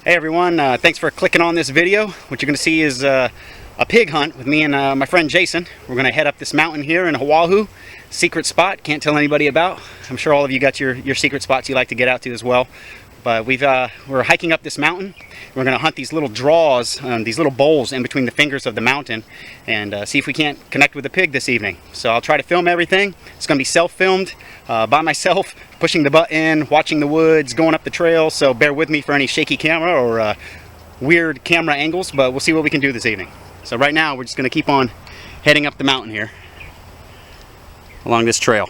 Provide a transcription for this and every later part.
Hey everyone, thanks for clicking on this video. What you're going to see is a pig hunt with me and my friend Jason. We're going to head up this mountain here in Oahu. Secret spot, can't tell anybody about. I'm sure all of you got your secret spots you like to get out to as well. But we're hiking up this mountain. We're going to hunt these little draws, these little bowls in between the fingers of the mountain, and see if we can't connect with a pig this evening. So I'll try to film everything. It's going to be self-filmed by myself, pushing the button, watching the woods, going up the trail. So bear with me for any shaky camera or weird camera angles, but we'll see what we can do this evening. So right now we're just going to keep on heading up the mountain here along this trail.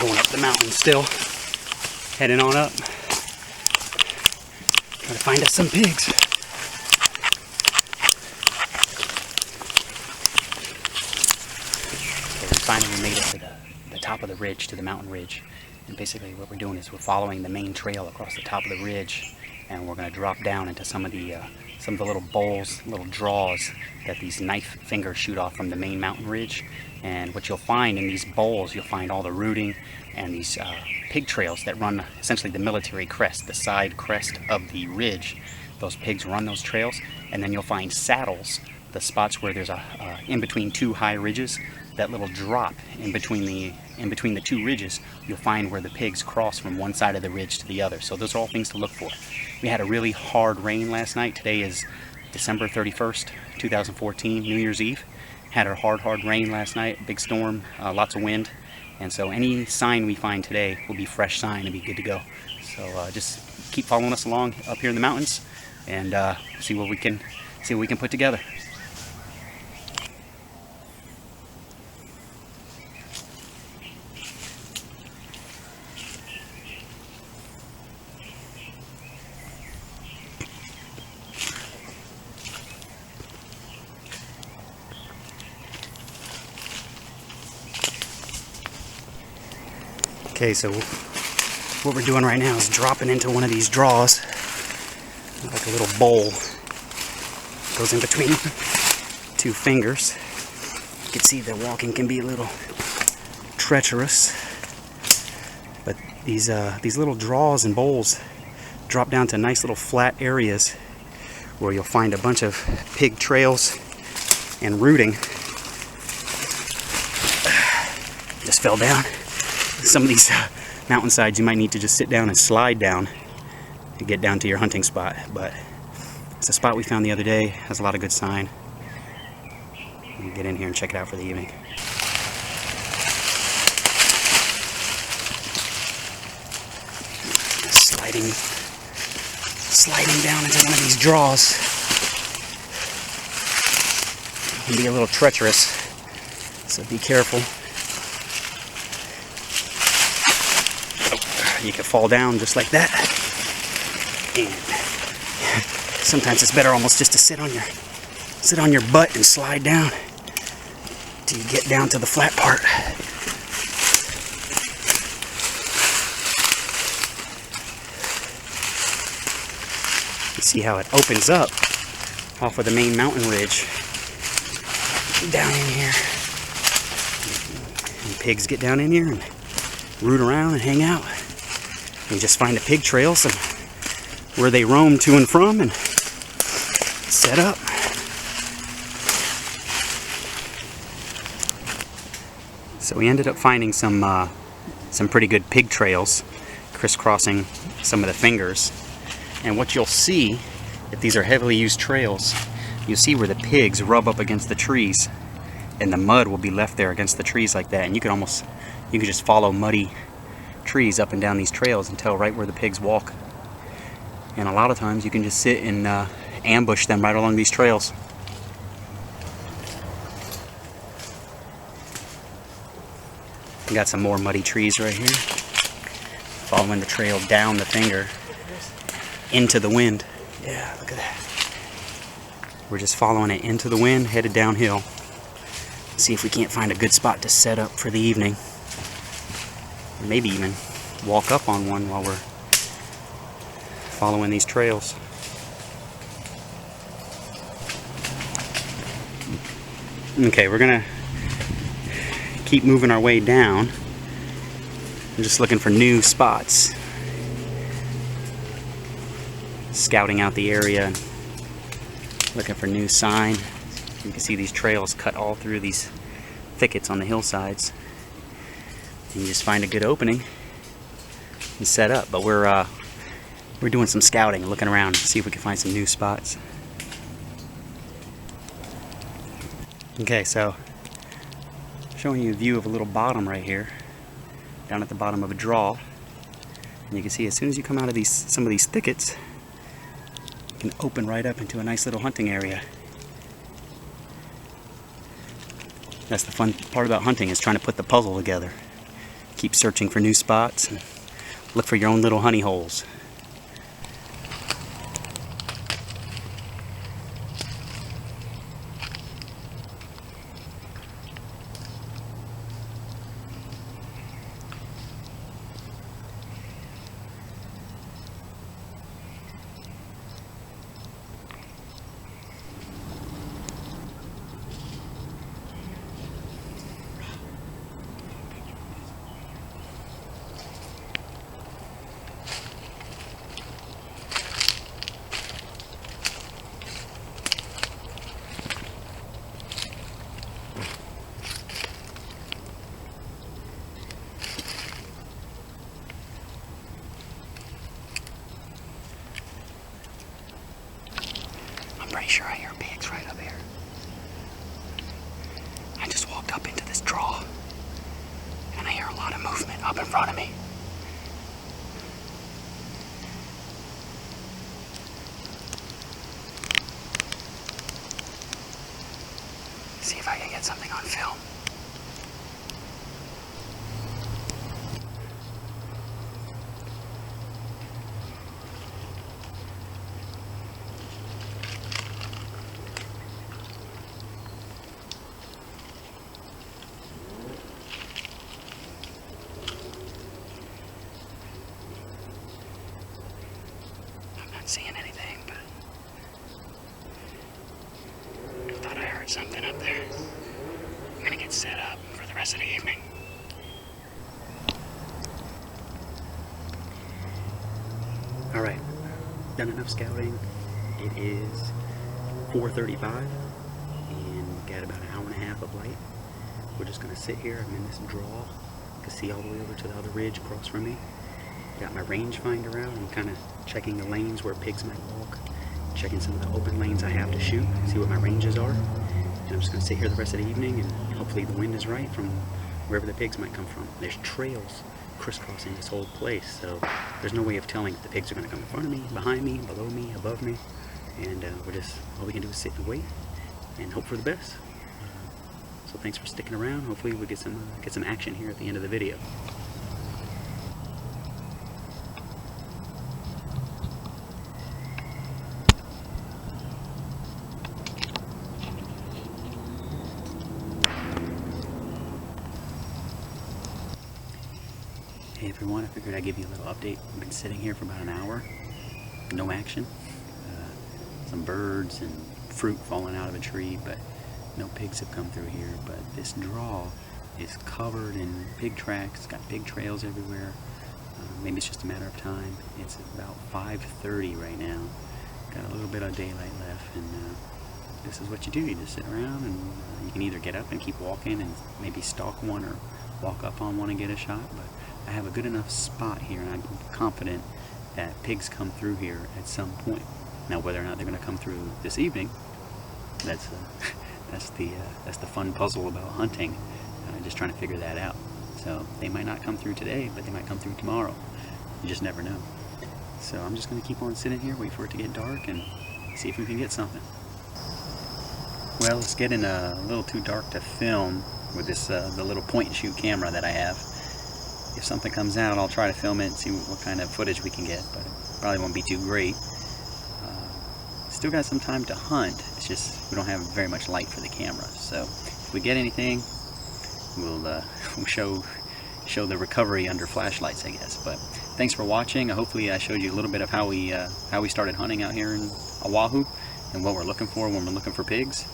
Going up the mountain still, heading on up, trying to find us some pigs. Okay, we finally made it to the top of the ridge, to the mountain ridge, and basically what we're doing is we're following the main trail across the top of the ridge, and we're going to drop down into some of the little bowls, little draws that these knife fingers shoot off from the main mountain ridge. And what you'll find in these bowls, you'll find all the rooting and these pig trails that run essentially the military crest, the side crest of the ridge. Those pigs run those trails, and then you'll find saddles, the spots where there's in between two high ridges, that little drop in between the two ridges. You'll find where the pigs cross from one side of the ridge to the other. So those are all things to look for. We had a really hard rain last night. Today is December 31st, 2014, New Year's Eve. Had a hard rain last night, big storm, lots of wind, and so any sign we find today will be fresh sign and be good to go. So just keep following us along up here in the mountains, and see what we can put together. Okay, so what we're doing right now is dropping into one of these draws, like a little bowl. Goes in between two fingers. You can see the walking can be a little treacherous, but these little draws and bowls drop down to nice little flat areas where you'll find a bunch of pig trails and rooting. Just fell down. Some of these mountainsides you might need to just sit down and slide down to get down to your hunting spot, but it's a spot we found the other day, has a lot of good sign. We'll get in here and check it out for the evening. Sliding down into one of these draws. It can be a little treacherous, so be careful. You can fall down just like that, and sometimes it's better almost just to sit on your butt and slide down till you get down to the flat part. You see how it opens up off of the main mountain ridge down in here, and pigs get down in here and root around and hang out. You just find a pig trail, where they roam to and from, and set up. So we ended up finding some pretty good pig trails crisscrossing some of the fingers. And what you'll see if these are heavily used trails, you'll see where the pigs rub up against the trees, and the mud will be left there against the trees like that. And you can just follow muddy trees up and down these trails and tell right where the pigs walk. And a lot of times you can just sit and ambush them right along these trails. We got some more muddy trees right here, following the trail down the finger into the wind. Yeah, look at that. We're just following it into the wind, headed downhill. See if we can't find a good spot to set up for the evening. Or maybe even walk up on one while we're following these trails. Okay, we're gonna keep moving our way down. I'm just looking for new spots. Scouting out the area and looking for new sign. You can see these trails cut all through these thickets on the hillsides. And you just find a good opening and set up. But we're doing some scouting, looking around to see if we can find some new spots. Okay, so showing you a view of a little bottom right here, down at the bottom of a draw. And you can see as soon as you come out of some of these thickets, you can open right up into a nice little hunting area. That's the fun part about hunting, is trying to put the puzzle together. Keep searching for new spots and look for your own little honey holes. Pretty sure I hear pigs right up here. I just walked up into this draw and I hear a lot of movement up in front of me. See if I can get something on film. Seeing anything, but I thought I heard something up there. I'm gonna get set up for the rest of the evening. Alright, done enough scouting. It is 4:35 and got about an hour and a half of light. We're just gonna sit here. I'm in this draw. You can see all the way over to the other ridge across from me. Got my rangefinder out. I'm kind of checking the lanes where pigs might walk, checking some of the open lanes I have to shoot, see what my ranges are. And I'm just going to sit here the rest of the evening, and hopefully the wind is right from wherever the pigs might come from. There's trails crisscrossing this whole place, so there's no way of telling if the pigs are going to come in front of me, behind me, below me, above me. And all we can do is sit and wait and hope for the best. So thanks for sticking around. Hopefully we get some action here at the end of the video. Hey everyone, I figured I'd give you a little update. I've been sitting here for about an hour, no action. Some birds and fruit falling out of a tree, but no pigs have come through here. But this draw is covered in pig tracks, got pig trails everywhere. Maybe it's just a matter of time. It's about 5:30 right now. Got a little bit of daylight left, and this is what you do. You just sit around, and you can either get up and keep walking and maybe stalk one, or walk up on one and get a shot. But I have a good enough spot here, and I'm confident that pigs come through here at some point. Now, whether or not they're going to come through this evening, that's the fun puzzle about hunting. Just trying to figure that out. So they might not come through today, but they might come through tomorrow. You just never know. So I'm just going to keep on sitting here, wait for it to get dark, and see if we can get something. Well, it's getting a little too dark to film with this the little point and shoot camera that I have. If something comes out, I'll try to film it and see what kind of footage we can get, but it probably won't be too great. Still got some time to hunt. It's just we don't have very much light for the camera. So if we get anything, we'll show the recovery under flashlights, I guess. But thanks for watching. Hopefully I showed you a little bit of how we started hunting out here in Oahu and what we're looking for when we're looking for pigs.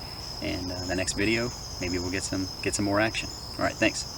And the next video, maybe we'll get some more action. All right, thanks.